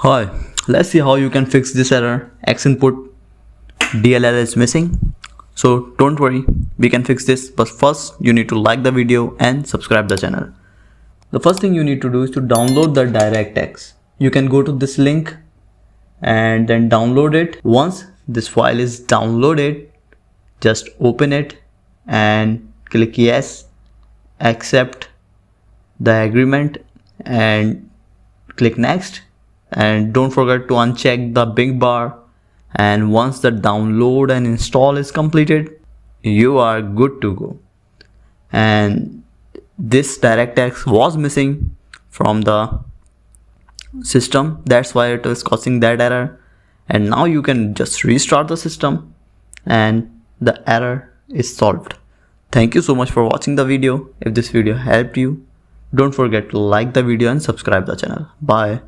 Hi, let's see how you can fix this error. xinput DLL is missing. So don't worry, we can fix this, but first you need to like the video and subscribe the channel. The first thing you need to do is to download the DirectX. You can go to this link and then download it. Once this file is downloaded, just open it and click yes, accept the agreement and click next. And don't forget to uncheck the big bar, and once the download and install is completed, you are good to go. And this DirectX was missing from the system, that's why it was causing that error. And now you can just restart the system and the error is solved. Thank you so much for watching the video. If this video helped you, don't forget to like the video and subscribe the channel. Bye.